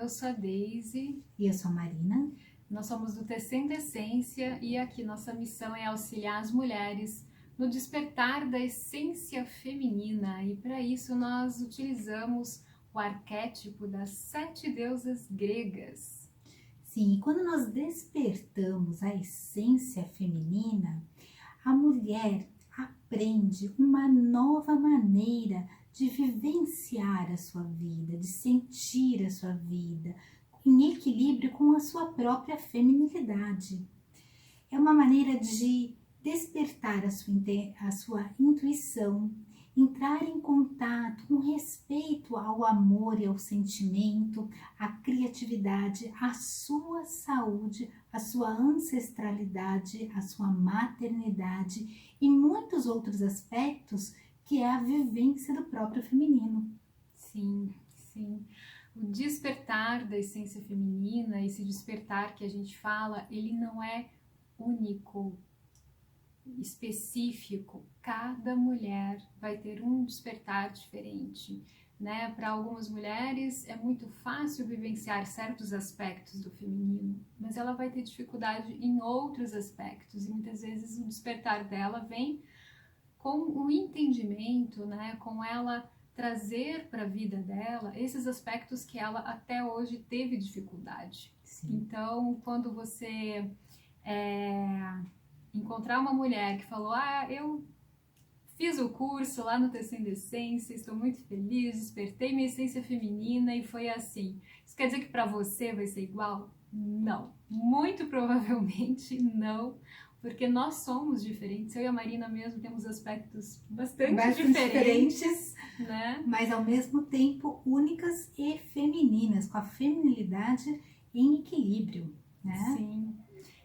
Eu sou a Deise. E eu sou a Marina. Nós somos do Tecendo Essência e aqui nossa missão é auxiliar as mulheres no despertar da essência feminina. E para isso nós utilizamos o arquétipo das 7 deusas gregas. Sim, e quando nós despertamos a essência feminina, a mulher aprende uma nova maneira de vivenciar a sua vida, de sentir a sua vida, em equilíbrio com a sua própria feminilidade. É uma maneira de despertar a sua intuição, entrar em contato com respeito ao amor e ao sentimento, à criatividade, à sua saúde, à sua ancestralidade, à sua maternidade e muitos outros aspectos que é a vivência do próprio feminino. Sim, sim. O despertar da essência feminina, esse despertar que a gente fala, ele não é único, específico. Cada mulher vai ter um despertar diferente, né? Para algumas mulheres é muito fácil vivenciar certos aspectos do feminino, mas ela vai ter dificuldade em outros aspectos, e muitas vezes o despertar dela vem com o entendimento, né? Com ela trazer para a vida dela esses aspectos que ela até hoje teve dificuldade. Sim. Então, quando você encontrar uma mulher que falou, eu fiz o curso lá no Tecendo Essência, estou muito feliz, despertei minha essência feminina e foi assim. Isso quer dizer que para você vai ser igual? Não, muito provavelmente não, porque nós somos diferentes. Eu e a Marina mesmo temos aspectos bastante diferentes, né? Mas ao mesmo tempo únicas e femininas, com a feminilidade em equilíbrio, né? Sim.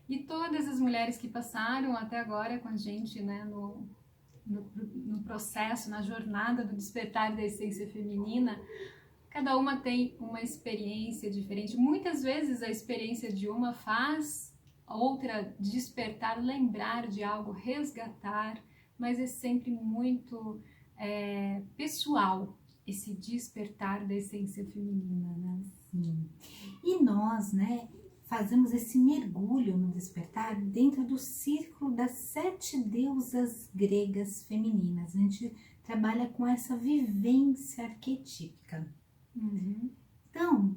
E todas as mulheres que passaram até agora com a gente, né, no processo, na jornada do despertar da essência feminina, cada uma tem uma experiência diferente. Muitas vezes a experiência de uma faz a outra despertar, lembrar de algo, resgatar, mas é sempre muito pessoal esse despertar da essência feminina, né? Sim. E nós, né, fazemos esse mergulho no despertar dentro do círculo das 7 deusas gregas femininas. A gente trabalha com essa vivência arquetípica. Uhum. Então,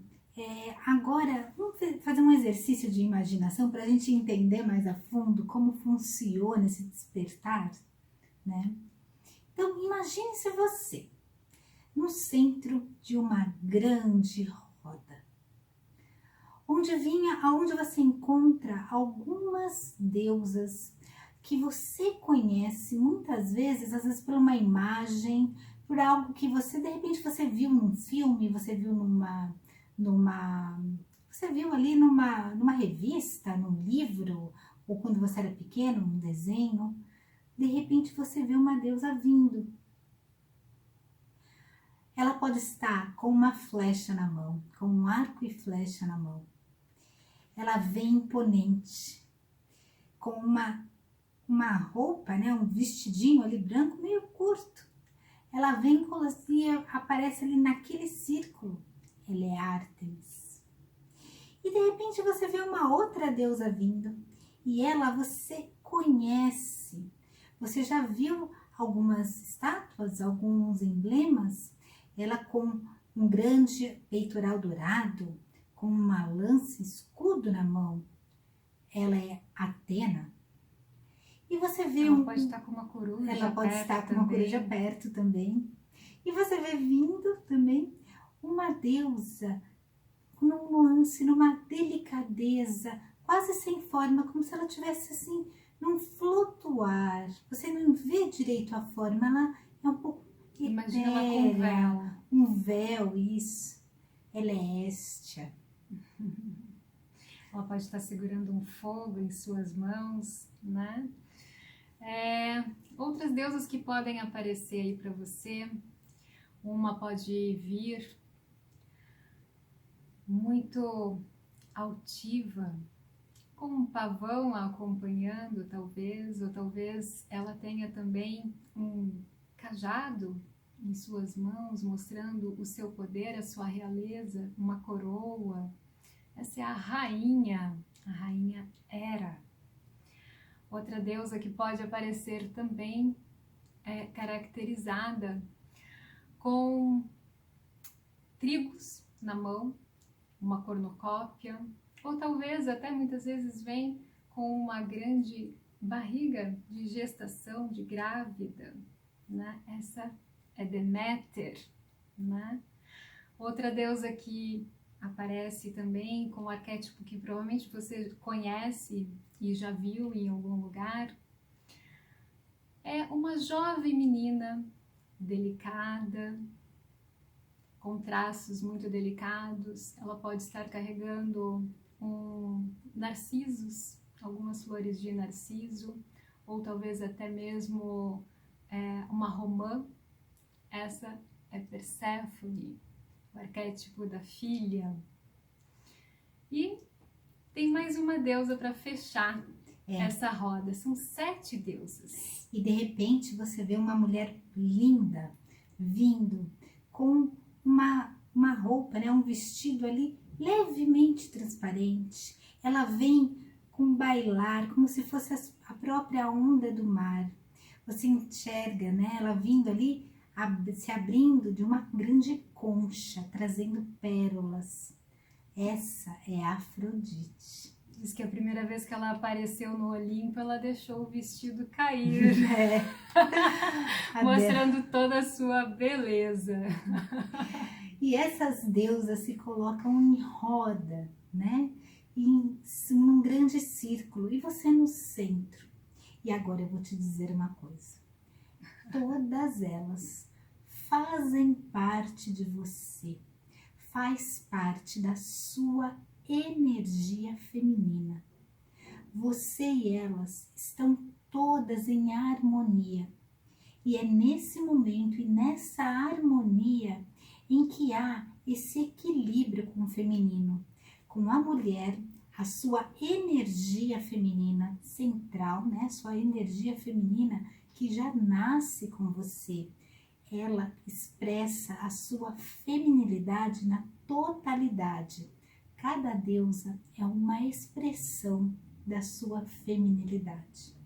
agora vamos fazer um exercício de imaginação para a gente entender mais a fundo como funciona esse despertar, né? Então, imagine-se você no centro de uma grande roda, aonde você encontra algumas deusas que você conhece muitas vezes, às vezes por uma imagem, por algo que você, de repente, você viu num filme, você viu você viu ali numa revista, num livro, ou quando você era pequeno, num desenho. De repente você vê uma deusa vindo. Ela pode estar com uma flecha na mão, com um arco e flecha na mão. Ela vem imponente, com uma roupa, né, um vestidinho ali branco meio curto. Ela vem e aparece ali naquele círculo. Ela é Ártemis. E de repente você vê uma outra deusa vindo e ela você conhece. Você já viu algumas estátuas, alguns emblemas? Ela com um grande peitoral dourado, com uma lança escudo na mão. Ela é Atena. E você vê ela pode estar com uma coruja. Ela pode estar com uma coruja perto também. E você vê vindo também uma deusa num nuance, numa delicadeza, quase sem forma, como se ela tivesse assim, num flutuar. Você não vê direito a forma, ela é um pouco etérea. Imagina ela com um véu. Um véu, isso. Ela é Hestia. Ela pode estar segurando um fogo em suas mãos, né? Outras deusas que podem aparecer aí para você. Uma pode vir muito altiva, com um pavão a acompanhando, talvez, ou talvez ela tenha também um cajado em suas mãos, mostrando o seu poder, a sua realeza, uma coroa, é a rainha Hera. Outra deusa que pode aparecer também é caracterizada com trigos na mão, uma cornucópia, ou talvez até muitas vezes vem com uma grande barriga de gestação, de grávida, né? Essa é Deméter, né? Outra deusa que aparece também com um arquétipo que provavelmente você conhece e já viu em algum lugar, é uma jovem menina delicada, com traços muito delicados. Ela pode estar carregando narcisos, algumas flores de narciso, ou talvez até mesmo uma romã. Essa é Perséfone, o arquétipo da filha. E tem mais uma deusa para fechar essa roda. São 7 deusas. E de repente você vê uma mulher linda vindo com uma roupa, né, um vestido ali levemente transparente. Ela vem com um bailar, como se fosse a própria onda do mar. Você enxerga, né, ela vindo ali, se abrindo de uma grande concha, trazendo pérolas. Essa é Afrodite. Diz que a primeira vez que ela apareceu no Olimpo, ela deixou o vestido cair, mostrando toda a sua beleza. E essas deusas se colocam em roda, né? Num grande círculo, e você no centro. E agora eu vou te dizer uma coisa. Todas elas fazem parte de você, faz parte da sua energia feminina. Você e elas estão todas em harmonia. E é nesse momento e nessa harmonia em que há esse equilíbrio com o feminino, com a mulher, a sua energia feminina central, né? Sua energia feminina que já nasce com você. Ela expressa a sua feminilidade na totalidade. Cada deusa é uma expressão da sua feminilidade.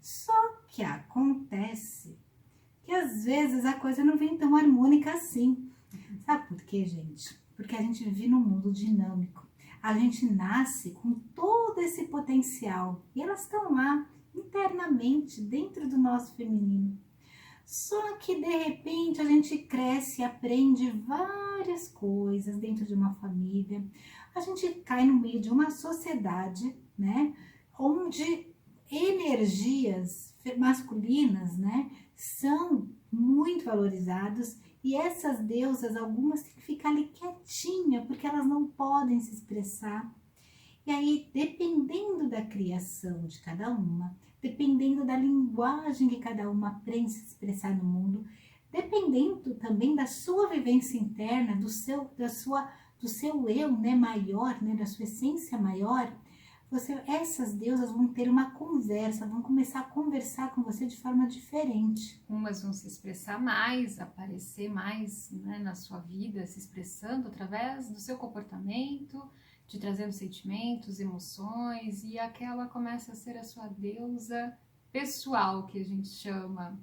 Só que acontece que às vezes a coisa não vem tão harmônica assim. Sabe por quê, gente? Porque a gente vive num mundo dinâmico. A gente nasce com todo esse potencial e elas estão lá internamente dentro do nosso feminino. Só que de repente a gente cresce e aprende várias coisas dentro de uma família. A gente cai no meio de uma sociedade, né, onde energias masculinas, né, são muito valorizadas, e essas deusas, algumas têm que ficar ali quietinha, porque elas não podem se expressar. E aí, dependendo da criação de cada uma, dependendo da linguagem que cada uma aprende a se expressar no mundo, dependendo também da sua vivência interna, do seu eu, né, maior, né, da sua essência maior, essas deusas vão ter uma conversa, vão começar a conversar com você de forma diferente. Umas vão se expressar mais, aparecer mais, né, na sua vida, se expressando através do seu comportamento, te trazendo sentimentos, emoções, e aquela começa a ser a sua deusa pessoal, que a gente chama.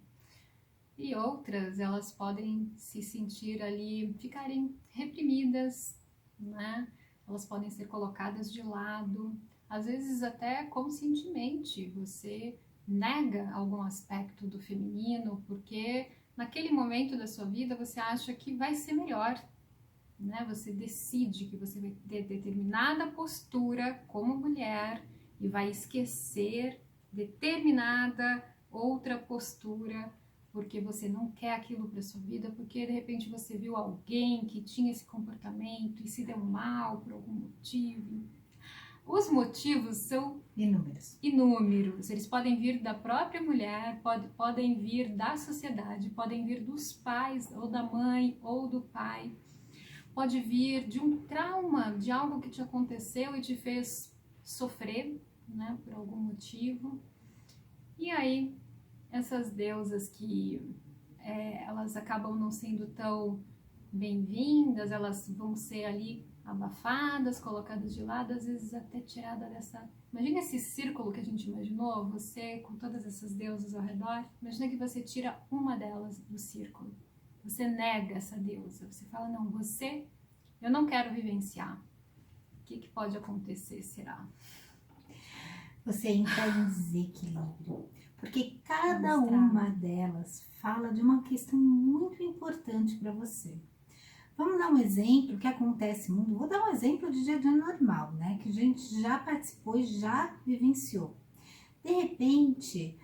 E outras, elas podem se sentir ali, ficarem reprimidas, né? Elas podem ser colocadas de lado, às vezes até conscientemente. Você nega algum aspecto do feminino porque naquele momento da sua vida você acha que vai ser melhor, né? Você decide que você vai ter determinada postura como mulher e vai esquecer determinada outra postura porque você não quer aquilo para sua vida, porque de repente você viu alguém que tinha esse comportamento e se deu mal por algum motivo. Os motivos são inúmeros. Eles podem vir da própria mulher, podem vir da sociedade, podem vir dos pais, ou da mãe, ou do pai. Pode vir de um trauma, de algo que te aconteceu e te fez sofrer, né, por algum motivo. E aí, essas deusas que elas acabam não sendo tão bem-vindas, elas vão ser ali abafadas, colocadas de lado, às vezes até tirada dessa... Imagina esse círculo que a gente imaginou, você com todas essas deusas ao redor, imagina que você tira uma delas do círculo, você nega essa deusa, você fala, não, eu não quero vivenciar. O que pode acontecer, será? Você entra em desequilíbrio, porque cada uma delas fala de uma questão muito importante para você. Vamos dar um exemplo que acontece no mundo. Vou dar um exemplo de dia a dia normal, né? Que a gente já participou e já vivenciou. De repente,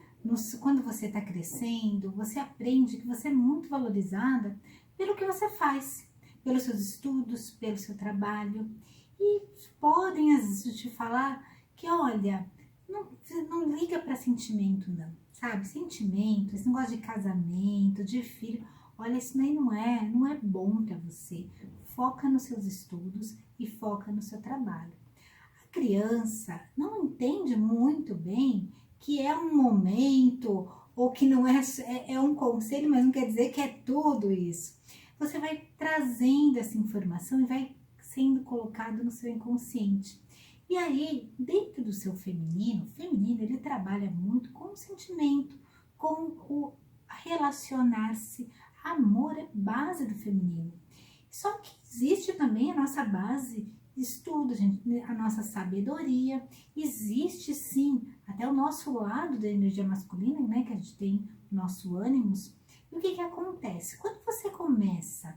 quando você está crescendo, você aprende que você é muito valorizada pelo que você faz, pelos seus estudos, pelo seu trabalho. E podem, às vezes, te falar que, olha, não liga para sentimento, não. Sabe? Sentimento, esse negócio de casamento, de filho... Olha, isso daí não é bom para você. Foca nos seus estudos e foca no seu trabalho. A criança não entende muito bem que é um momento ou que não é um conselho, mas não quer dizer que é tudo isso. Você vai trazendo essa informação e vai sendo colocado no seu inconsciente. E aí, dentro do seu feminino, ele trabalha muito com o sentimento, com o relacionar-se. Amor é base do feminino. Só que existe também a nossa base de estudo, a nossa sabedoria. Existe sim até o nosso lado da energia masculina, né? Que a gente tem o nosso ânimos. E o que acontece? Quando você começa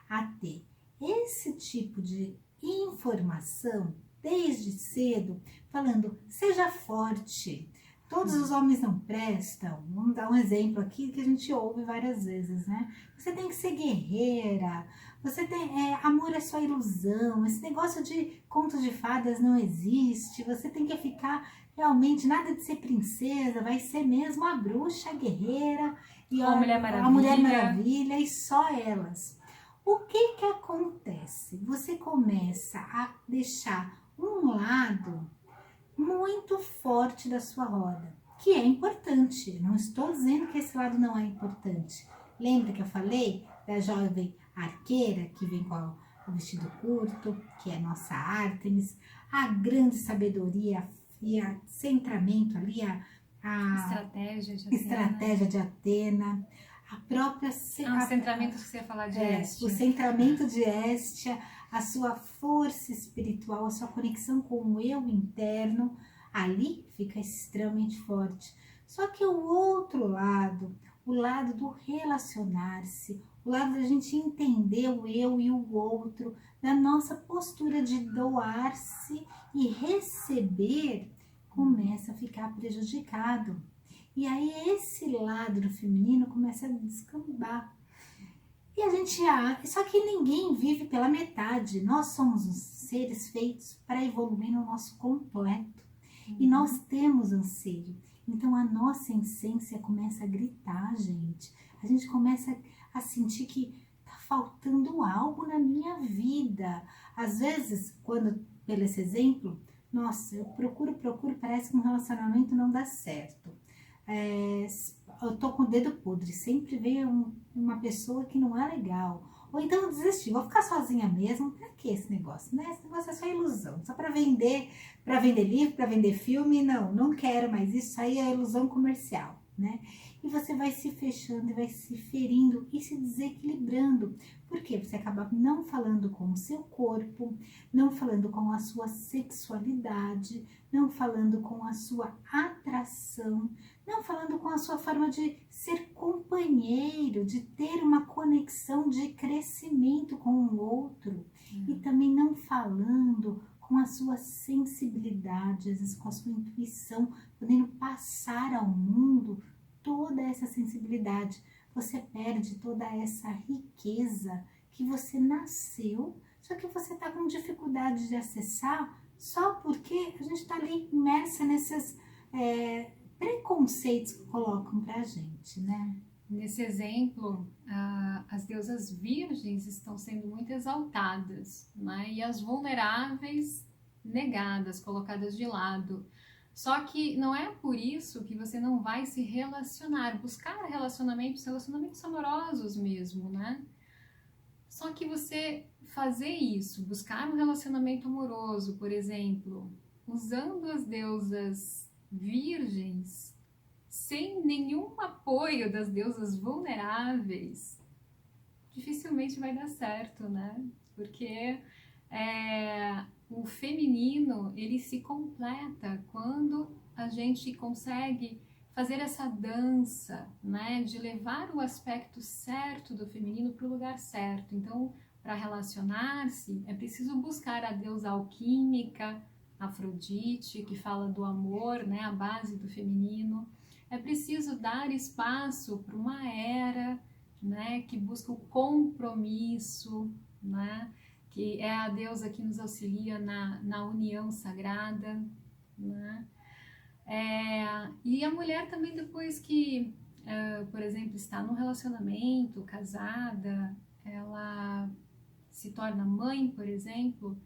a ter esse tipo de informação desde cedo, falando, seja forte, todos os homens não prestam. Vamos dar um exemplo aqui que a gente ouve várias vezes, né? Você tem que ser guerreira, amor é só ilusão, esse negócio de contos de fadas não existe, você tem que ficar realmente, nada de ser princesa, vai ser mesmo a bruxa, a guerreira, e a Mulher Maravilha. A Mulher Maravilha e só elas. O que acontece? Você começa a deixar um lado muito forte da sua roda, que é importante. Não estou dizendo que esse lado não é importante. Lembra que eu falei da jovem arqueira que vem com o vestido curto, que é nossa Ártemis, a grande sabedoria e a centramento ali, a estratégia de Atena, a própria... o centramento que você ia falar de Hestia. O centramento de Hestia, a sua força espiritual, a sua conexão com o eu interno, ali fica extremamente forte. Só que o outro lado, o lado do relacionar-se, o lado da gente entender o eu e o outro, da nossa postura de doar-se e receber, começa a ficar prejudicado. E aí esse lado do feminino começa a descambar. E a gente só que ninguém vive pela metade. Nós somos os seres feitos para evoluir no nosso completo. E nós temos anseio. Então a nossa essência começa a gritar, gente. A gente começa a sentir que tá faltando algo na minha vida. Às vezes, pelo esse exemplo, nossa, eu procuro, parece que um relacionamento não dá certo. Eu tô com o dedo podre, sempre vem uma pessoa que não é legal. Ou então eu desisti, vou ficar sozinha mesmo. Pra que esse negócio, né? Esse negócio é só ilusão, só para vender livro, para vender filme. Não quero mais isso aí, é ilusão comercial, né? E você vai se fechando e vai se ferindo e se desequilibrando. Por quê? Você acaba não falando com o seu corpo, não falando com a sua sexualidade, não falando com a sua atração, não falando com a sua forma de ser companheiro, de ter uma conexão de crescimento com o outro. E também não falando com a sua sensibilidade, às vezes com a sua intuição, podendo passar ao mundo toda essa sensibilidade. Você perde toda essa riqueza que você nasceu, só que você está com dificuldade de acessar só porque a gente está ali imersa nesses preconceitos que colocam pra gente, né? Nesse exemplo, as deusas virgens estão sendo muito exaltadas, né? E as vulneráveis negadas, colocadas de lado. Só que não é por isso que você não vai se relacionar, buscar relacionamentos amorosos mesmo, né? Só que você fazer isso, buscar um relacionamento amoroso, por exemplo, usando as deusas virgens, sem nenhum apoio das deusas vulneráveis, dificilmente vai dar certo, né? Porque o feminino, ele se completa quando a gente consegue fazer essa dança, né? De levar o aspecto certo do feminino para o lugar certo. Então, para relacionar-se, é preciso buscar a deusa alquímica, Afrodite, que fala do amor, né? A base do feminino. É preciso dar espaço para uma era, né, que busca o compromisso, né, que é a deusa que nos auxilia na união sagrada, né. E a mulher também, depois que, por exemplo, está num relacionamento, casada, ela se torna mãe, por exemplo,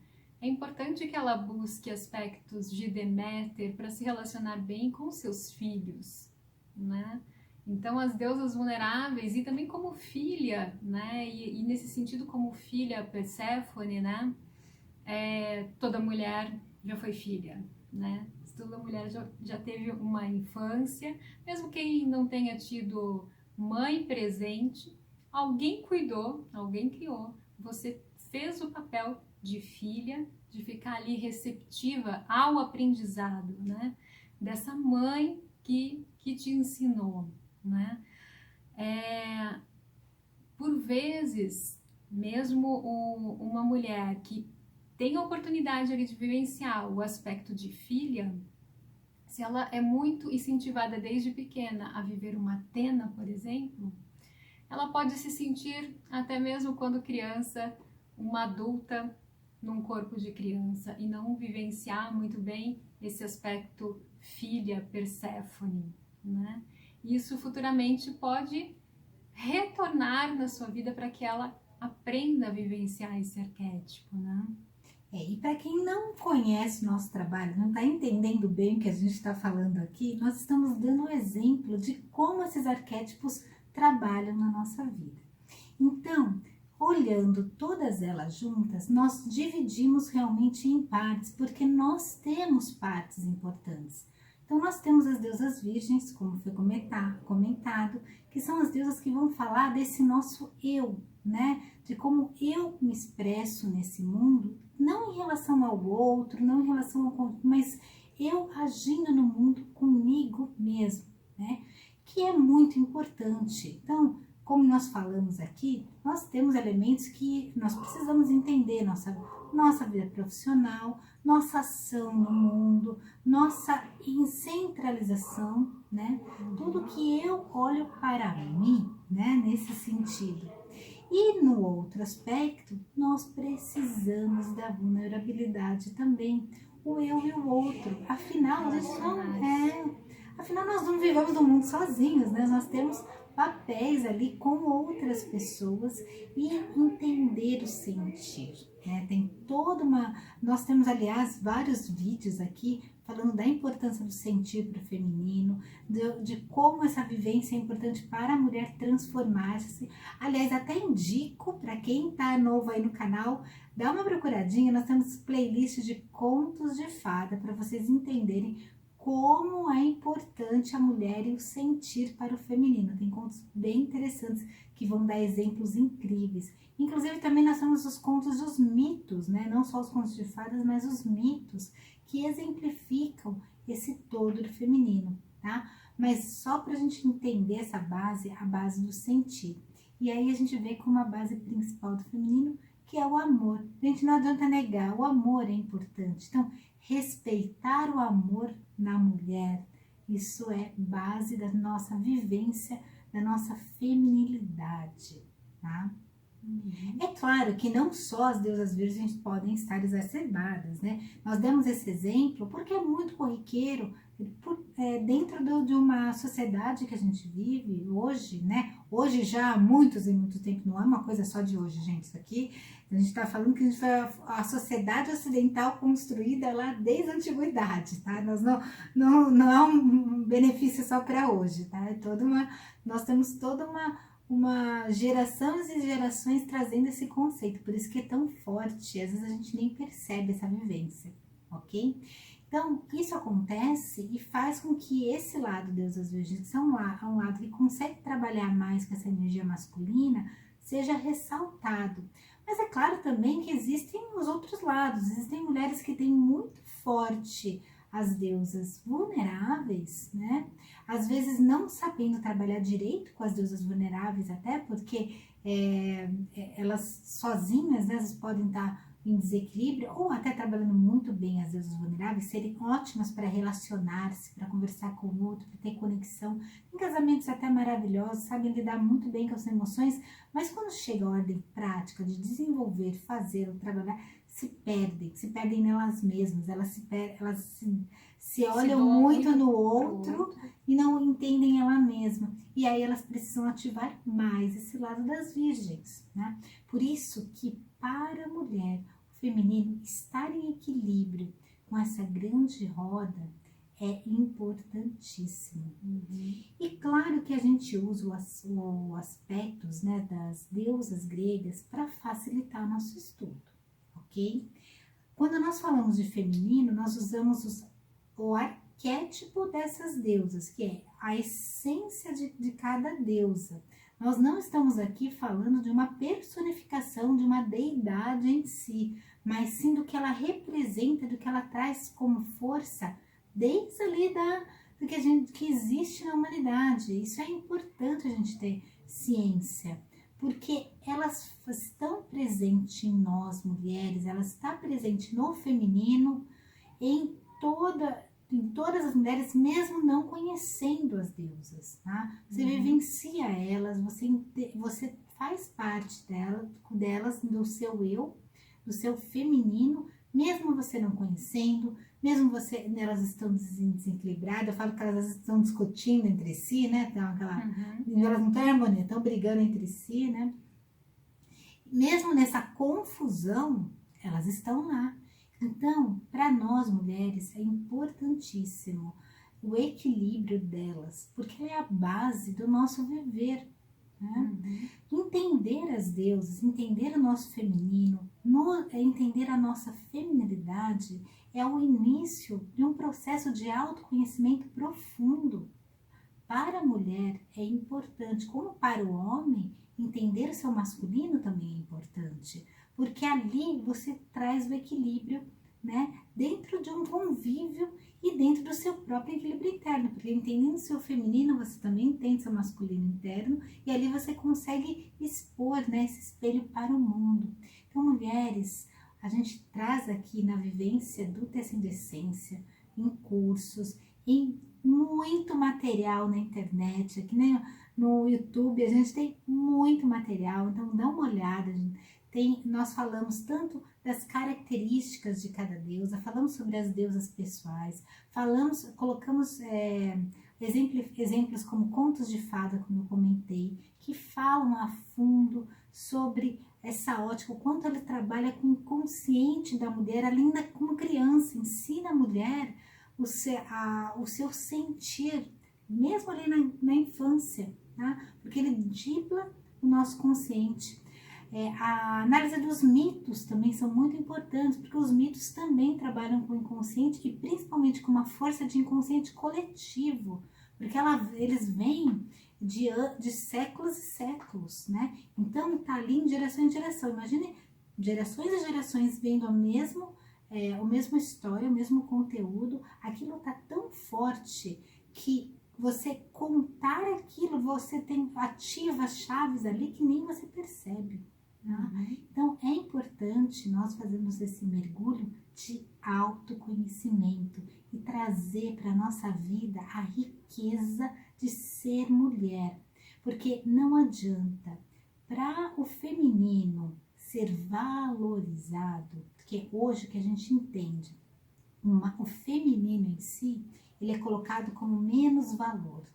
é importante que ela busque aspectos de Deméter para se relacionar bem com seus filhos, né? Então, as deusas vulneráveis, e também como filha, né? E nesse sentido, como filha Perséfone, né? Toda mulher já foi filha, né? Toda mulher já teve uma infância, mesmo quem não tenha tido mãe presente, alguém cuidou, alguém criou, você fez o papel de filha, de ficar ali receptiva ao aprendizado, né? Dessa mãe que te ensinou, né? Por vezes, mesmo uma mulher que tem a oportunidade ali de vivenciar o aspecto de filha, se ela é muito incentivada desde pequena a viver uma tena, por exemplo, ela pode se sentir, até mesmo quando criança, uma adulta num corpo de criança e não vivenciar muito bem esse aspecto filha Perséfone, né? Isso futuramente pode retornar na sua vida para que ela aprenda a vivenciar esse arquétipo, né? E para quem não conhece o nosso trabalho, não está entendendo bem o que a gente está falando aqui, nós estamos dando um exemplo de como esses arquétipos trabalham na nossa vida. Então, olhando todas elas juntas, nós dividimos realmente em partes, porque nós temos partes importantes. Então, nós temos as deusas virgens, como foi comentado, que são as deusas que vão falar desse nosso eu, né? De como eu me expresso nesse mundo, não em relação ao outro, não em relação ao... mas eu agindo no mundo comigo mesmo, né? Que é muito importante. Então, como nós falamos aqui, nós temos elementos que nós precisamos entender, nossa vida profissional, nossa ação no mundo, nossa centralização, né? Tudo que eu olho para mim, né? Nesse sentido. E no outro aspecto, nós precisamos da vulnerabilidade também, o eu e o outro. Afinal, nós não vivemos no mundo sozinhos, né? Nós temos papéis ali com outras pessoas e entender o sentir, né? Nós temos, aliás, vários vídeos aqui falando da importância do sentir para o feminino, de como essa vivência é importante para a mulher transformar-se. Aliás, até indico para quem está novo aí no canal, dá uma procuradinha, nós temos playlists de contos de fada para vocês entenderem como é importante a mulher e o sentir para o feminino. Tem contos bem interessantes que vão dar exemplos incríveis. Inclusive também nós temos os contos dos mitos, né? Não só os contos de fadas, mas os mitos que exemplificam esse todo do feminino, tá? Mas só para a gente entender essa base, a base do sentir. E aí a gente vê como a base principal do feminino, que é o amor. Gente, não adianta negar, o amor é importante. Então, respeitar o amor na mulher, isso é base da nossa vivência, da nossa feminilidade, tá? É claro que não só as deusas virgens podem estar exacerbadas, né? Nós demos esse exemplo porque é muito corriqueiro dentro de uma sociedade que a gente vive hoje, né? Hoje já há muitos e muito tempo, não é uma coisa só de hoje, gente, isso aqui. A gente está falando que a sociedade ocidental construída lá desde a antiguidade, tá? Não é um benefício só para hoje, tá? Nós temos toda uma gerações e gerações trazendo esse conceito, por isso que é tão forte, às vezes a gente nem percebe essa vivência, ok? Então, isso acontece e faz com que esse lado Deusas Virgens, que é um lado que consegue trabalhar mais com essa energia masculina, seja ressaltado. Mas é claro também que existem os outros lados, existem mulheres que têm muito forte as deusas vulneráveis, né? Às vezes não sabendo trabalhar direito com as deusas vulneráveis, até porque elas sozinhas, né, elas podem estar em desequilíbrio, ou até trabalhando muito bem as deusas vulneráveis, serem ótimas para relacionar-se, para conversar com o outro, para ter conexão. Em casamentos até maravilhosos, sabem lidar muito bem com as emoções, mas quando chega a ordem prática de desenvolver, fazer ou trabalhar, se perdem nelas mesmas, elas se olham muito no outro e não entendem ela mesma. E aí elas precisam ativar mais esse lado das virgens, né? Por isso que para a mulher, o feminino estar em equilíbrio com essa grande roda é importantíssimo. E claro que a gente usa os aspectos, né, das deusas gregas para facilitar o nosso estudo, ok? Quando nós falamos de feminino, nós usamos o arquétipo dessas deusas, que é a essência de cada deusa. Nós não estamos aqui falando de uma personificação de uma deidade em si, mas sim do que ela representa, do que ela traz como força, desde ali do que existe na humanidade. Isso é importante a gente ter ciência, porque elas estão presentes em nós, mulheres, elas estão presentes no feminino, em todas as mulheres, mesmo não conhecendo as deusas, tá? Você vivencia elas, você faz parte delas, do seu eu, do seu feminino, mesmo você não conhecendo, mesmo elas estão desequilibradas. Eu falo que elas estão discutindo entre si, né? Então, elas não estão em harmonia, estão brigando entre si, né? Mesmo nessa confusão, elas estão lá. Então, para nós mulheres é importantíssimo o equilíbrio delas, porque é a base do nosso viver, né? Entender as deusas, entender o nosso feminino, entender a nossa feminilidade é o início de um processo de autoconhecimento profundo. Para a mulher é importante, como para o homem, entender o seu masculino também é importante, porque ali você traz o equilíbrio, né, dentro de um convívio e dentro do seu próprio equilíbrio interno, porque entendendo o seu feminino, você também entende seu masculino interno, e ali você consegue expor, né, esse espelho para o mundo. Então, mulheres, a gente traz aqui na vivência do Tecendo Essência, em cursos, em muito material na internet, aqui, né, no YouTube, a gente tem muito material, então dá uma olhada. Nós falamos tanto das características de cada deusa, falamos sobre as deusas pessoais, colocamos exemplos como contos de fada, como eu comentei, que falam a fundo sobre essa ótica, o quanto ele trabalha com o inconsciente da mulher, além como criança, ensina a mulher o seu sentir, mesmo ali na infância, tá? Porque ele dribla o nosso consciente. A análise dos mitos também são muito importantes, porque os mitos também trabalham com o inconsciente e principalmente com uma força de inconsciente coletivo, porque eles vêm de séculos e séculos, né? Então tá ali em geração. Imagine gerações e gerações vendo a mesma história, o mesmo conteúdo. Aquilo tá tão forte que você contar aquilo, você ativa as chaves ali que nem você percebe. Então é importante nós fazermos esse mergulho de autoconhecimento e trazer para a nossa vida a riqueza de ser mulher, porque não adianta para o feminino ser valorizado, porque hoje que a gente entende, o feminino em si, ele é colocado como menos valor.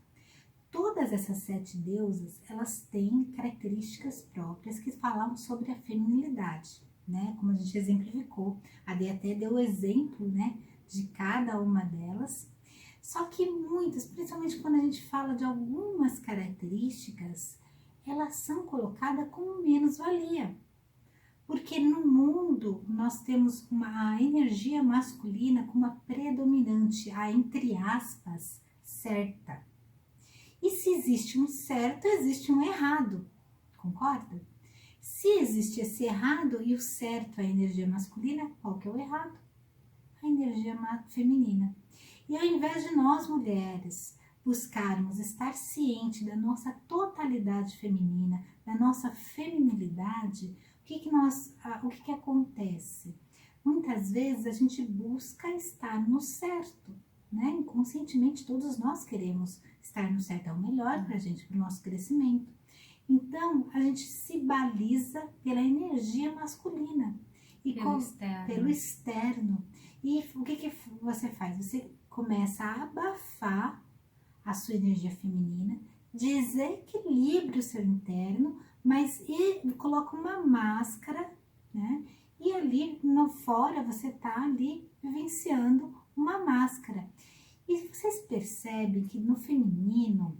Todas essas 7 deusas, elas têm características próprias que falam sobre a feminilidade, né? Como a gente exemplificou, a Dê até deu o exemplo, né, de cada uma delas. Só que muitas, principalmente quando a gente fala de algumas características, elas são colocadas como menos-valia. Porque no mundo nós temos a energia masculina como a predominante, a entre aspas, certa. E se existe um certo, existe um errado, concorda? Se existe esse errado e o certo, a energia masculina, qual que é o errado? A energia feminina. E ao invés de nós mulheres buscarmos estar ciente da nossa totalidade feminina, da nossa feminilidade, o que acontece? Muitas vezes a gente busca estar no certo, né? Inconscientemente todos nós queremos estar no certo, é o melhor para a gente, para o nosso crescimento. Então a gente se baliza pela energia masculina e pelo externo. E o que você faz? Você começa a abafar a sua energia feminina, desequilibra o seu interno, mas coloca uma máscara, né? E ali no fora você tá ali vivenciando uma máscara. E vocês percebem que no feminino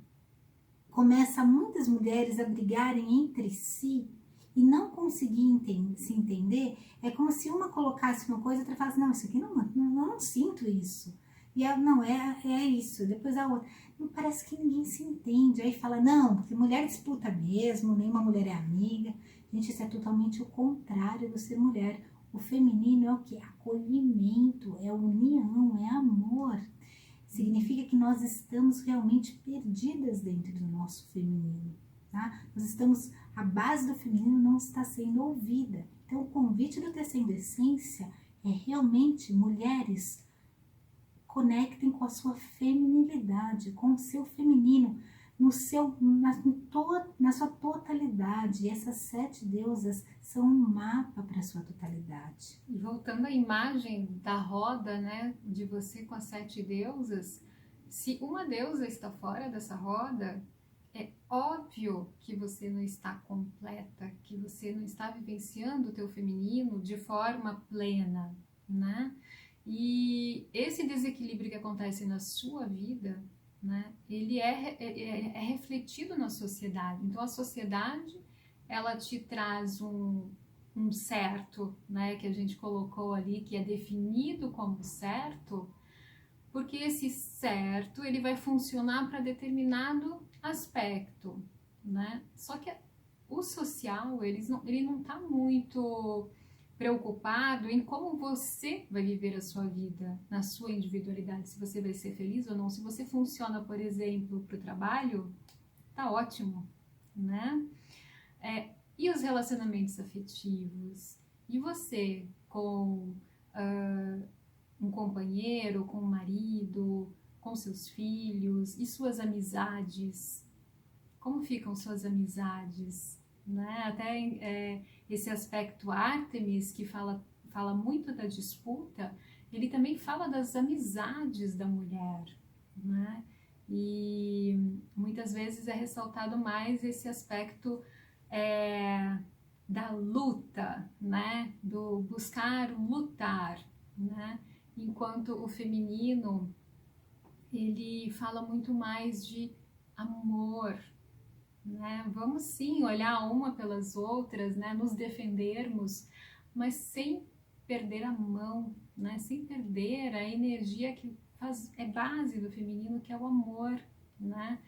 começa muitas mulheres a brigarem entre si e não conseguir se entender. É como se uma colocasse uma coisa e outra falasse, não, isso aqui eu não sinto isso. E ela, não, é isso. Depois a outra, não, parece que ninguém se entende. Aí fala, não, porque mulher disputa mesmo, nenhuma mulher é amiga. Gente, isso é totalmente o contrário do ser mulher. O feminino é o que? Acolhimento, é união, é amor. Significa que nós estamos realmente perdidas dentro do nosso feminino. Tá? A base do feminino não está sendo ouvida. Então, o convite do Tecendo Essência é realmente mulheres conectem com a sua feminilidade, com o seu feminino, na sua totalidade. E essas 7 deusas são um mapa para a sua totalidade. E voltando à imagem da roda, né, de você com as 7 deusas, se uma deusa está fora dessa roda, é óbvio que você não está completa, que você não está vivenciando o teu feminino de forma plena, né? E esse desequilíbrio que acontece na sua vida, né, ele é refletido na sociedade. Então a sociedade, ela te traz um certo, né, que a gente colocou ali, que é definido como certo, porque esse certo ele vai funcionar para determinado aspecto, né? Só que o social, ele não está muito preocupado em como você vai viver a sua vida, na sua individualidade, se você vai ser feliz ou não. Se você funciona, por exemplo, para o trabalho, tá ótimo, né? E os relacionamentos afetivos? E você com um companheiro, com um marido, com seus filhos, e suas amizades? Como ficam suas amizades? Né? Até esse aspecto Ártemis, que fala muito da disputa, ele também fala das amizades da mulher, né? E muitas vezes é ressaltado mais esse aspecto da luta, né? Do buscar lutar, né? Enquanto o feminino, ele fala muito mais de amor, né? Vamos sim olhar uma pelas outras, né? Nos defendermos, mas sem perder a mão, né? Sem perder a energia que é base do feminino, que é o amor, né?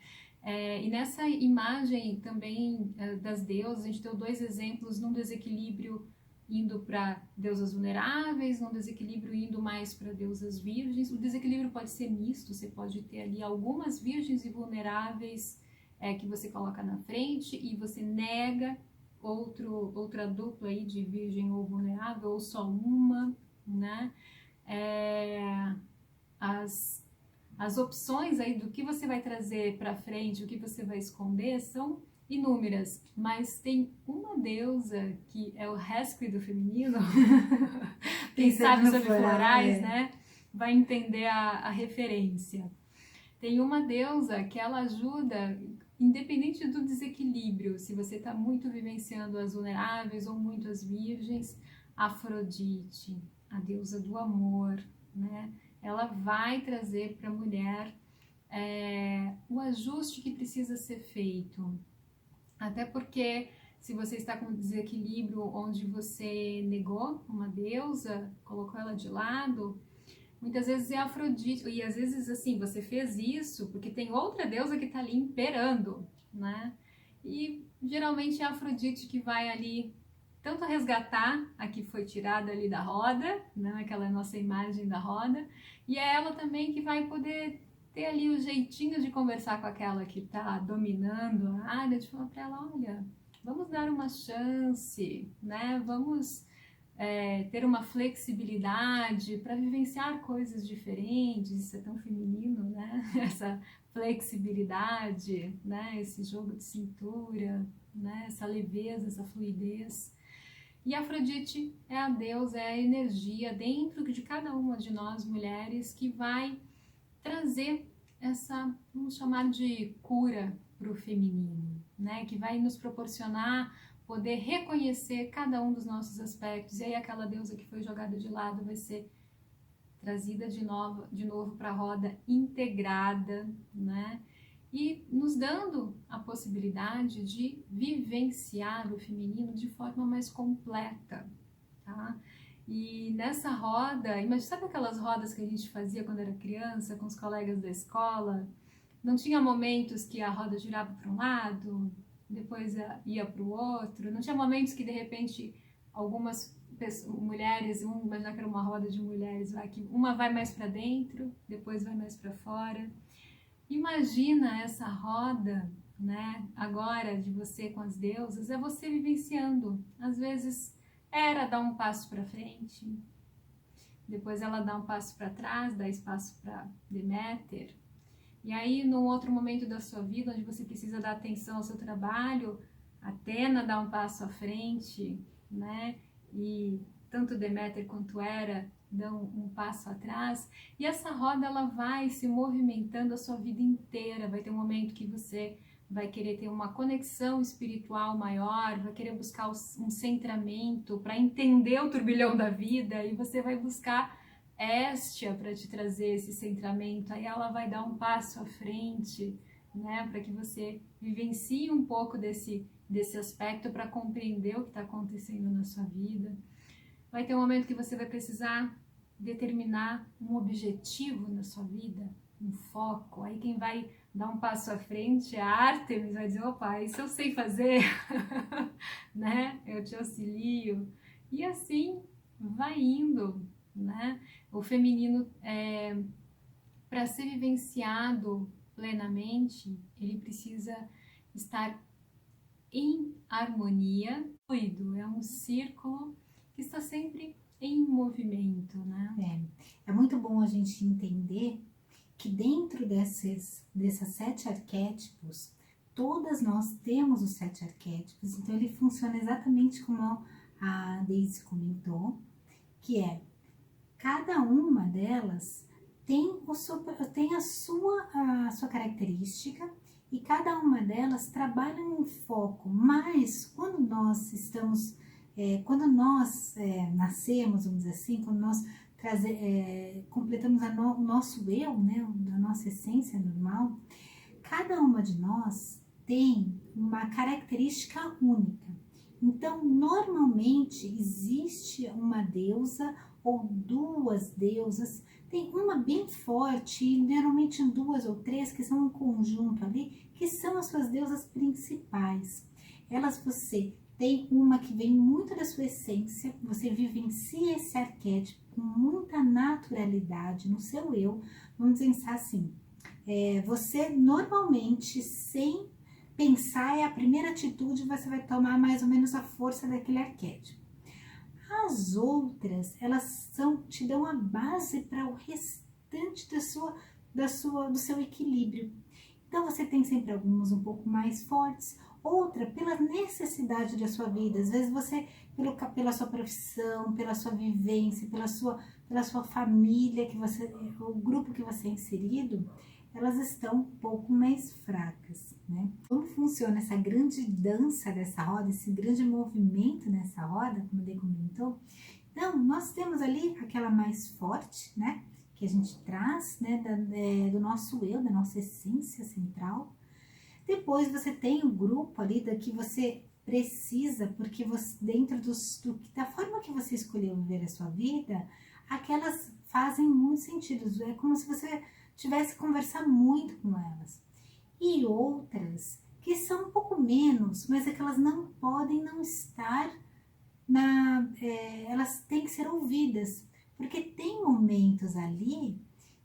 E nessa imagem também das deusas, a gente deu 2 exemplos, num desequilíbrio indo para deusas vulneráveis, num desequilíbrio indo mais para deusas virgens. O desequilíbrio pode ser misto, você pode ter ali algumas virgens e vulneráveis que você coloca na frente e você nega outra dupla aí de virgem ou vulnerável, ou só uma, né? As opções aí do que você vai trazer para frente, o que você vai esconder, são inúmeras, mas tem uma deusa que é o rescue do feminino, quem sabe sobre florais, né? Vai entender a referência. Tem uma deusa que ela ajuda, independente do desequilíbrio, se você está muito vivenciando as vulneráveis ou muito as virgens, Afrodite, a deusa do amor, né? Ela vai trazer para a mulher o ajuste que precisa ser feito. Até porque se você está com desequilíbrio onde você negou uma deusa, colocou ela de lado, muitas vezes é Afrodite, e às vezes assim, você fez isso porque tem outra deusa que está ali imperando, né? E geralmente é a Afrodite que vai ali tanto resgatar a que foi tirada ali da roda, né? Aquela nossa imagem da roda, e é ela também que vai poder ter ali o jeitinho de conversar com aquela que está dominando a área, de falar para ela, olha, vamos dar uma chance, né? Vamos ter uma flexibilidade para vivenciar coisas diferentes, isso é tão feminino, né? Essa flexibilidade, né? Esse jogo de cintura, né? Essa leveza, essa fluidez. E Afrodite é a deusa, é a energia dentro de cada uma de nós mulheres que vai trazer essa, vamos chamar de cura para o feminino, né? Que vai nos proporcionar poder reconhecer cada um dos nossos aspectos. E aí aquela deusa que foi jogada de lado vai ser trazida de novo para a roda integrada, né? E nos dando a possibilidade de vivenciar o feminino de forma mais completa, tá? E nessa roda, imagina, sabe aquelas rodas que a gente fazia quando era criança, com os colegas da escola? Não tinha momentos que a roda girava para um lado, depois ia para o outro? Não tinha momentos que, de repente, algumas mulheres, imaginar que era uma roda de mulheres, que uma vai mais para dentro, depois vai mais para fora. Imagina essa roda, né, agora de você com as deusas, é você vivenciando. Às vezes era dar um passo para frente, depois ela dá um passo para trás, dá espaço para Deméter. E aí, num outro momento da sua vida, onde você precisa dar atenção ao seu trabalho, Atena dá um passo à frente, né? E tanto Deméter quanto Hera dão um passo atrás. E essa roda, ela vai se movimentando a sua vida inteira. Vai ter um momento que você vai querer ter uma conexão espiritual maior, vai querer buscar um centramento para entender o turbilhão da vida, e você vai buscar Héstia para te trazer esse centramento. Aí ela vai dar um passo à frente, né, para que você vivencie um pouco desse aspecto para compreender o que está acontecendo na sua vida. Vai ter um momento que você vai precisar determinar um objetivo na sua vida, um foco. Aí quem vai dar um passo à frente é a Ártemis, vai dizer, opa, isso eu sei fazer, né? Eu te auxilio. E assim vai indo, né? O feminino, para ser vivenciado plenamente, ele precisa estar em harmonia, fluido, é um círculo que está sempre em movimento, né? É muito bom a gente entender que dentro desses 7 arquétipos, todas nós temos os 7 arquétipos, então ele funciona exatamente como a Daisy comentou, que é cada uma delas tem a sua característica, e cada uma delas trabalha um foco, mas quando nós nascemos, vamos dizer assim, quando nós completamos o nosso eu, né, a nossa essência normal, cada uma de nós tem uma característica única. Então, normalmente existe uma deusa ou duas deusas, tem uma bem forte e geralmente 2 ou 3 que são um conjunto ali, que são as suas deusas principais. Você tem uma que vem muito da sua essência, você vivencia esse arquétipo com muita naturalidade no seu eu. Vamos pensar assim, você normalmente, sem pensar, é a primeira atitude, você vai tomar mais ou menos a força daquele arquétipo. As outras, elas te dão a base para o restante do seu equilíbrio. Então, você tem sempre algumas um pouco mais fortes, outra pela necessidade da sua vida. Às vezes você, pela sua profissão, pela sua vivência, pela sua família, o grupo que você é inserido, elas estão um pouco mais fracas, né? Como funciona essa grande dança dessa roda, esse grande movimento nessa roda, como ele comentou? Então, nós temos ali aquela mais forte, né? Que a gente traz, né? Do nosso eu, da nossa essência central. Depois você tem um grupo ali da que você precisa, porque você, dentro da forma que você escolheu viver a sua vida, aquelas fazem muito sentido. É como se você tivesse que conversar muito com elas. E outras que são um pouco menos, mas é que elas não podem não estar elas têm que ser ouvidas, porque tem momentos ali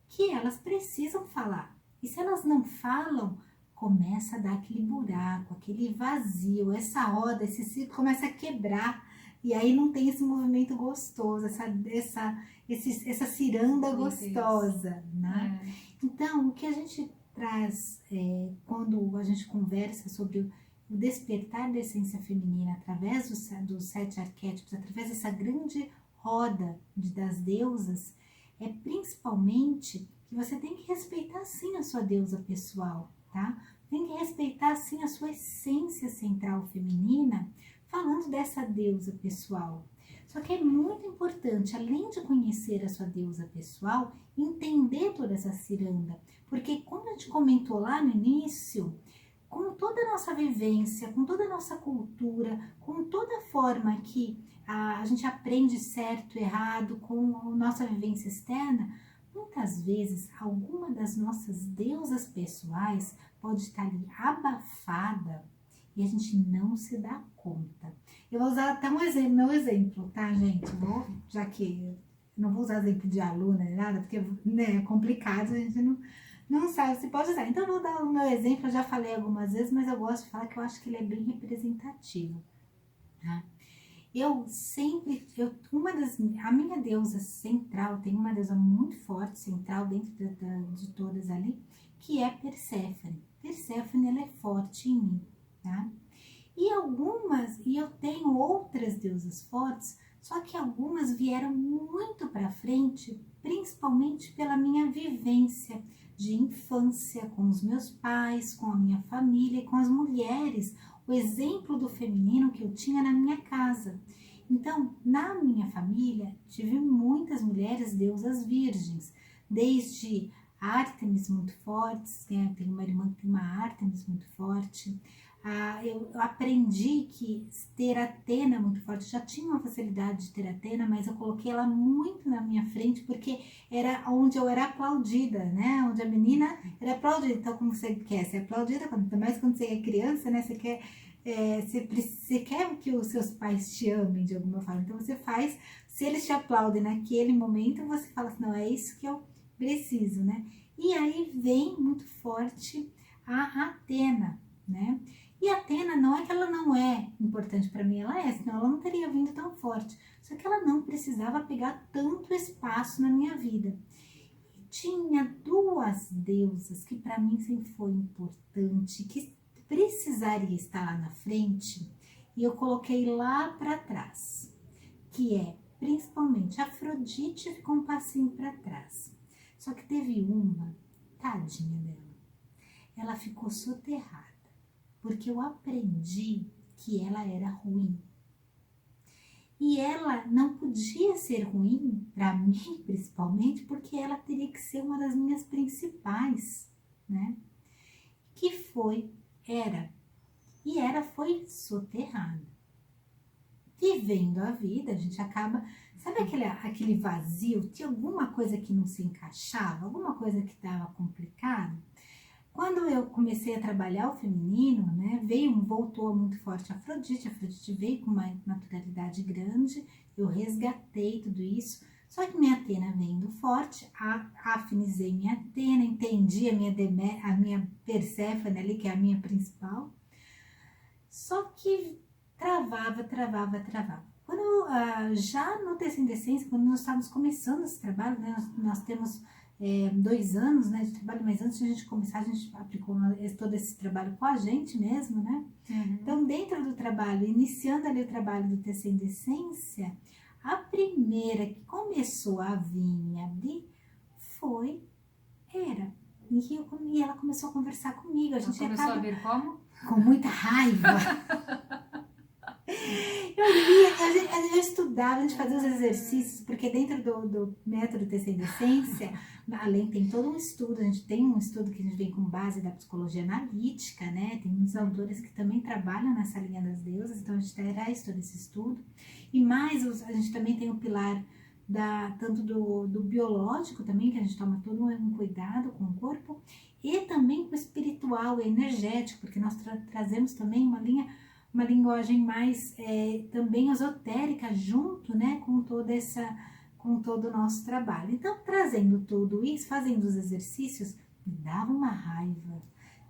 que elas precisam falar. E se elas não falam, começa a dar aquele buraco, aquele vazio, essa roda, esse ciclo começa a quebrar. E aí não tem esse movimento gostoso, essa ciranda gostosa, né? Então, o que a gente traz quando a gente conversa sobre o despertar da essência feminina através dos 7 arquétipos, através dessa grande roda das deusas, é principalmente que você tem que respeitar sim a sua deusa pessoal, tá? Tem que respeitar sim a sua essência central feminina, falando dessa deusa pessoal. Só que é muito importante, além de conhecer a sua deusa pessoal, entender toda essa ciranda, porque como a gente comentou lá no início, com toda a nossa vivência, com toda a nossa cultura, com toda a forma que a gente aprende certo, errado, com a nossa vivência externa, muitas vezes alguma das nossas deusas pessoais pode estar ali abafada e a gente não se dá conta. Eu vou usar até meu exemplo, tá, gente? Já que não vou usar exemplo de aluna nem nada, porque né, é complicado, a gente não sabe se pode usar. Então, eu vou dar o meu exemplo, eu já falei algumas vezes, mas eu gosto de falar que eu acho que ele é bem representativo. Tá? A minha deusa central, tem uma deusa muito forte, central, dentro de todas ali, que é Perséfone. Perséfone, ela é forte em mim, tá? E eu tenho outras deusas fortes, só que algumas vieram muito para frente, principalmente pela minha vivência de infância com os meus pais, com a minha família, com as mulheres, o exemplo do feminino que eu tinha na minha casa. Então, na minha família, tive muitas mulheres deusas virgens, desde Ártemis muito fortes, né? Tenho uma irmã que tem uma Ártemis muito forte. Eu aprendi que ter Atena muito forte, já tinha uma facilidade de ter Atena, mas eu coloquei ela muito na minha frente, porque era onde eu era aplaudida, né? Onde a menina era aplaudida. Então, como você quer ser aplaudida, ainda mais quando você é criança, né? Você quer que os seus pais te amem de alguma forma. Então, você faz, se eles te aplaudem naquele momento, você fala assim, não, é isso que eu preciso, né? E aí vem muito forte a Atena, né? E a Atena não é que ela não é importante para mim, ela é, senão ela não teria vindo tão forte. Só que ela não precisava pegar tanto espaço na minha vida. E tinha 2 deusas que para mim sempre foi importante, que precisaria estar lá na frente, e eu coloquei lá para trás, que é principalmente Afrodite, ficou um passinho para trás. Só que teve uma, tadinha dela, ela ficou soterrada, porque eu aprendi que ela era ruim. E ela não podia ser ruim, para mim principalmente, porque ela teria que ser uma das minhas principais, né? Que foi Hera. E Hera foi soterrada. Vivendo a vida, a gente acaba... Sabe aquele vazio? Tinha alguma coisa que não se encaixava? Alguma coisa que estava complicada? Quando eu comecei a trabalhar o feminino, né, voltou muito forte a Afrodite veio com uma naturalidade grande, eu resgatei tudo isso, só que minha Atena vendo forte, afinizei minha Atena, entendi a minha Perséfone ali, que é a minha principal, só que travava. Quando, já no Descendência, quando nós estávamos começando esse trabalho, né, nós temos 2 anos, né, de trabalho, mas antes de a gente começar, a gente aplicou todo esse trabalho com a gente mesmo, né? Uhum. Então, dentro do trabalho, iniciando ali o trabalho do Descendência, a primeira que começou a vir abrir foi Hera. E ela começou a conversar comigo. A gente começou a ver como? Com muita raiva. Eu estudava, a gente fazia os exercícios, porque dentro do método Descendência, além tem todo um estudo, a gente tem um estudo que a gente vem com base da psicologia analítica, né? Tem muitos autores que também trabalham nessa linha das deusas, então a gente traz todo esse estudo. E mais, a gente também tem o pilar tanto do biológico também, que a gente toma todo um cuidado com o corpo, e também com o espiritual e energético, porque nós trazemos também uma linguagem mais também esotérica junto, né, com todo o nosso trabalho. Então, trazendo tudo isso, fazendo os exercícios, me dava uma raiva,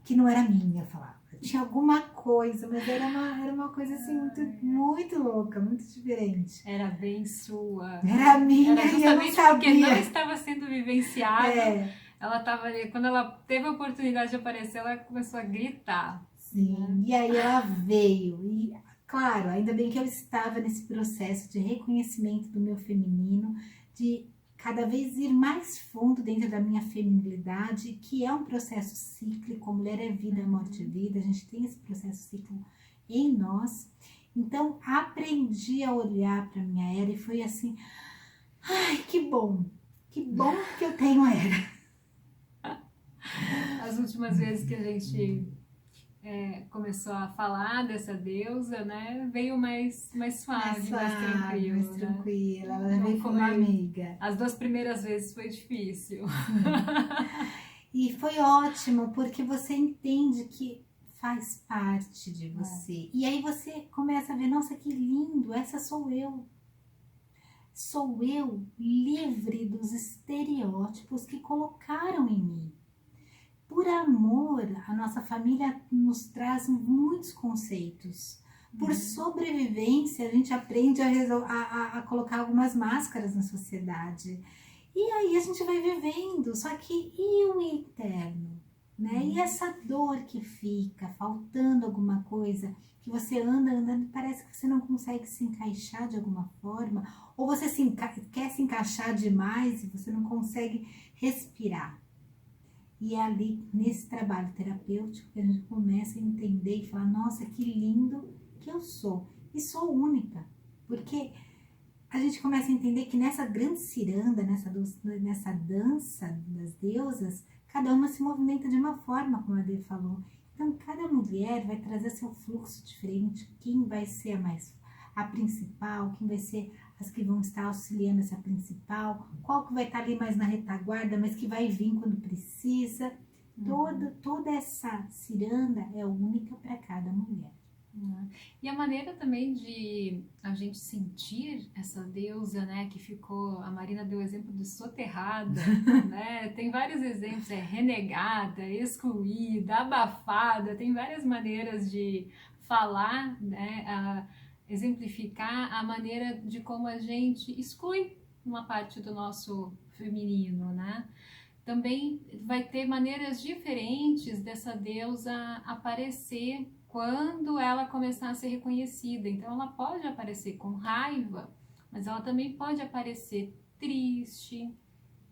que não era minha, eu falava. Tinha alguma coisa, mas era uma coisa assim muito louca, muito diferente. Era bem sua. Era minha e eu não sabia. Porque não estava sendo vivenciada. Ela estava ali, quando ela teve a oportunidade de aparecer, ela começou a gritar. Sim, e aí ela veio. E, claro, ainda bem que eu estava nesse processo de reconhecimento do meu feminino, de cada vez ir mais fundo dentro da minha feminilidade, que é um processo cíclico, a mulher é vida, morte é vida, a gente tem esse processo cíclico em nós. Então, aprendi a olhar para minha era e foi assim, ai, que bom que eu tenho era. As últimas vezes que a gente começou a falar dessa deusa, né, veio mais suave, mais tranquilo. Mais tranquila, ela veio como uma amiga. As 2 primeiras vezes foi difícil. E foi ótimo, porque você entende que faz parte de você. E aí você começa a ver, nossa, que lindo, essa sou eu. Sou eu livre dos estereótipos que colocaram em mim. Por amor, a nossa família nos traz muitos conceitos. Por sobrevivência, a gente aprende a colocar algumas máscaras na sociedade. E aí a gente vai vivendo, só que e o interno? Né? E essa dor que fica, faltando alguma coisa, que você anda, parece que você não consegue se encaixar de alguma forma, ou você quer se encaixar demais e você não consegue respirar. E é ali, nesse trabalho terapêutico, que a gente começa a entender e falar, nossa, que lindo que eu sou. E sou única. Porque a gente começa a entender que nessa grande ciranda, nessa dança das deusas, cada uma se movimenta de uma forma, como a Adê falou. Então, cada mulher vai trazer seu fluxo diferente. Quem vai ser a principal, quem vai ser as que vão estar auxiliando essa principal, qual que vai estar ali mais na retaguarda, mas que vai vir quando precisa. Toda essa ciranda é única para cada mulher. E a maneira também de a gente sentir essa deusa, né, que ficou, a Marina deu o exemplo de soterrada, né, tem vários exemplos, renegada, excluída, abafada, tem várias maneiras de falar, né, exemplificar a maneira de como a gente exclui uma parte do nosso feminino, né? Também vai ter maneiras diferentes dessa deusa aparecer quando ela começar a ser reconhecida. Então ela pode aparecer com raiva, mas ela também pode aparecer triste,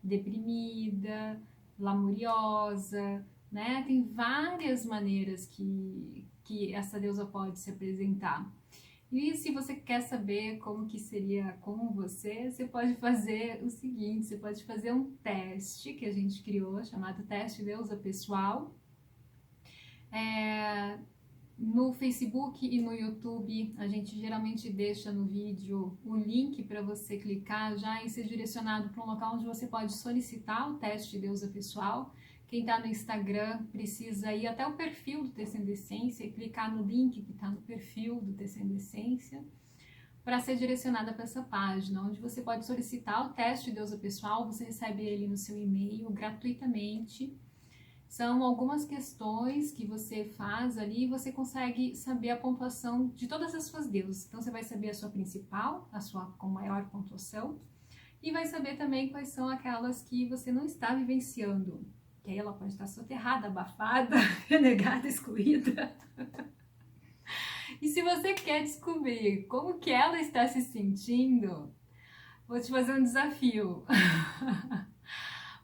deprimida, lamuriosa, né? Tem várias maneiras que essa deusa pode se apresentar. E se você quer saber como que seria com você, você pode fazer o seguinte, você pode fazer um teste que a gente criou, chamado Teste Deusa Pessoal. No Facebook e no YouTube, a gente geralmente deixa no vídeo o link para você clicar já e ser direcionado para um local onde você pode solicitar o teste de deusa pessoal. Quem está no Instagram precisa ir até o perfil do Descendência e clicar no link que está no perfil do Descendência para ser direcionada para essa página, onde você pode solicitar o teste de deusa pessoal, você recebe ele no seu e-mail gratuitamente. São algumas questões que você faz ali e você consegue saber a pontuação de todas as suas deusas. Então você vai saber a sua principal, a sua com maior pontuação, e vai saber também quais são aquelas que você não está vivenciando. Que aí ela pode estar soterrada, abafada, renegada, excluída. E se você quer descobrir como que ela está se sentindo, vou te fazer um desafio.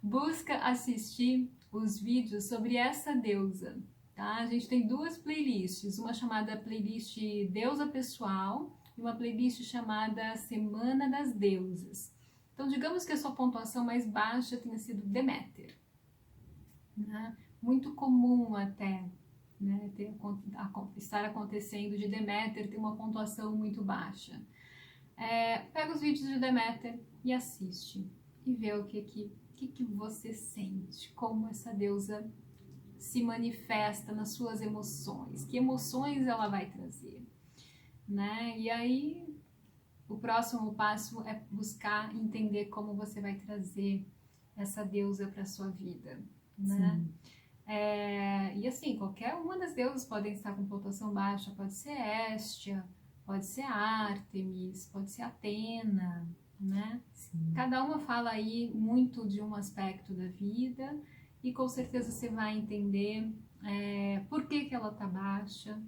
Busca assistir os vídeos sobre essa deusa. tá? A gente tem duas playlists, uma chamada playlist Deusa Pessoal e uma playlist chamada Semana das Deusas. Então, digamos que a sua pontuação mais baixa tenha sido Deméter, né? Muito comum até, né, estar acontecendo de Deméter ter uma pontuação muito baixa. Pega os vídeos de Deméter e assiste e vê o que você sente, como essa deusa se manifesta nas suas emoções, que emoções ela vai trazer, né? E aí o próximo passo é buscar entender como você vai trazer essa deusa para sua vida, né? E assim, qualquer uma das deusas podem estar com pontuação baixa, pode ser Héstia, pode ser Ártemis, pode ser Atena, né? Sim. Cada uma fala aí muito de um aspecto da vida e com certeza você vai entender por que ela tá baixa.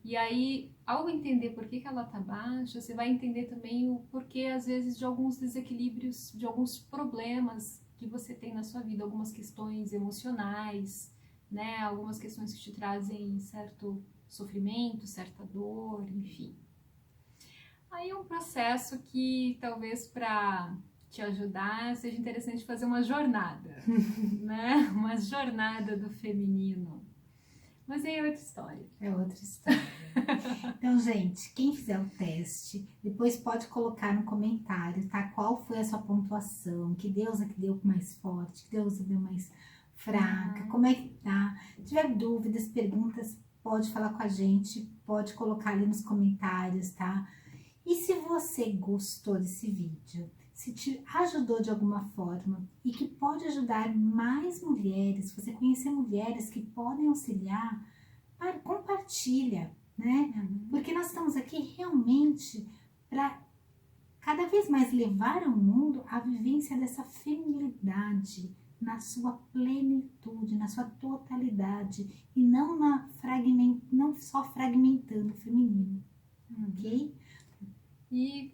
E aí, ao entender por que ela tá baixa, você vai entender também o porquê, às vezes, de alguns desequilíbrios, de alguns problemas que você tem na sua vida, algumas questões emocionais, né? Algumas questões que te trazem certo sofrimento, certa dor, enfim. Aí é um processo que talvez para te ajudar seja interessante fazer uma jornada, né? Uma jornada do feminino. Mas aí é outra história. É outra história. Então, gente, quem fizer o teste, depois pode colocar no comentário, tá? Qual foi a sua pontuação? Que deusa que deu mais forte? Que deusa deu mais fraca? Como é que tá? Se tiver dúvidas, perguntas, pode falar com a gente, pode colocar ali nos comentários, tá? E se você gostou desse vídeo, se te ajudou de alguma forma e que pode ajudar mais mulheres, você conhecer mulheres que podem auxiliar, compartilha, né? Porque nós estamos aqui realmente para cada vez mais levar ao mundo a vivência dessa feminilidade na sua plenitude, na sua totalidade e não não só fragmentando o feminino, ok? E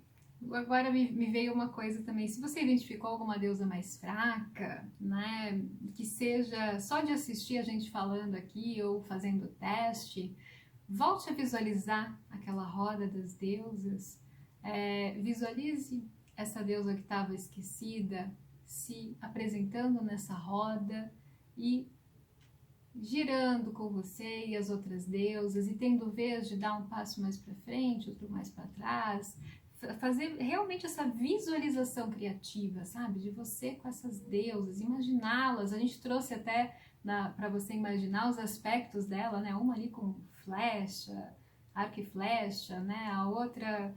agora me veio uma coisa também, se você identificou alguma deusa mais fraca, né, que seja só de assistir a gente falando aqui ou fazendo o teste, volte a visualizar aquela roda das deusas, visualize essa deusa que estava esquecida se apresentando nessa roda e girando com você e as outras deusas e tendo vez de dar um passo mais para frente, outro mais para trás, fazer realmente essa visualização criativa, sabe? De você com essas deusas, imaginá-las. A gente trouxe até para você imaginar os aspectos dela, né? Uma ali com flecha, arco e flecha, né? A outra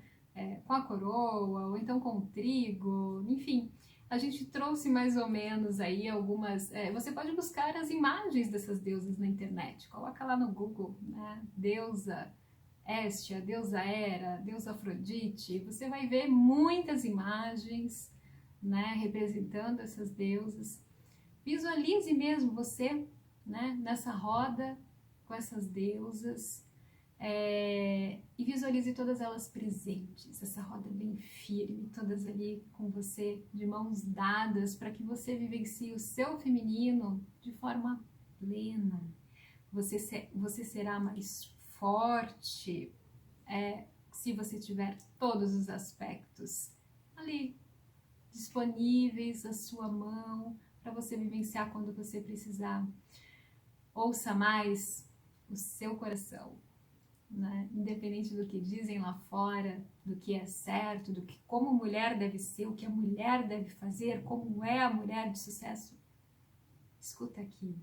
com a coroa, ou então com o trigo, enfim. A gente trouxe mais ou menos aí algumas... você pode buscar as imagens dessas deusas na internet. Coloca lá no Google, né? Deusa Héstia, deusa Hera, deusa Afrodite. Você vai ver muitas imagens, né? Representando essas deusas. Visualize mesmo você, né? Nessa roda com essas deusas. E visualize todas elas presentes, essa roda bem firme, todas ali com você de mãos dadas, para que você vivencie o seu feminino de forma plena. Você será mais forte se você tiver todos os aspectos ali disponíveis à sua mão para você vivenciar quando você precisar. Ouça mais o seu coração. Né? Independente do que dizem lá fora, do que é certo, do que como mulher deve ser, o que a mulher deve fazer, como é a mulher de sucesso, escuta aqui,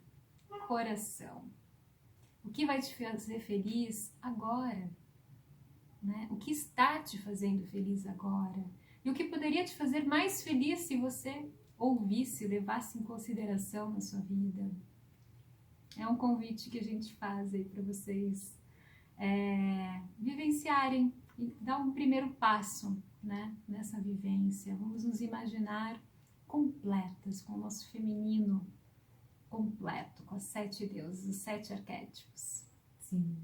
coração. O que vai te fazer feliz agora? Né? O que está te fazendo feliz agora? E o que poderia te fazer mais feliz se você ouvisse, levasse em consideração na sua vida? É um convite que a gente faz aí para vocês vivenciarem e dar um primeiro passo, né, nessa vivência. Vamos nos imaginar completas, com o nosso feminino completo, com as 7 deusas, os 7 arquétipos. Sim.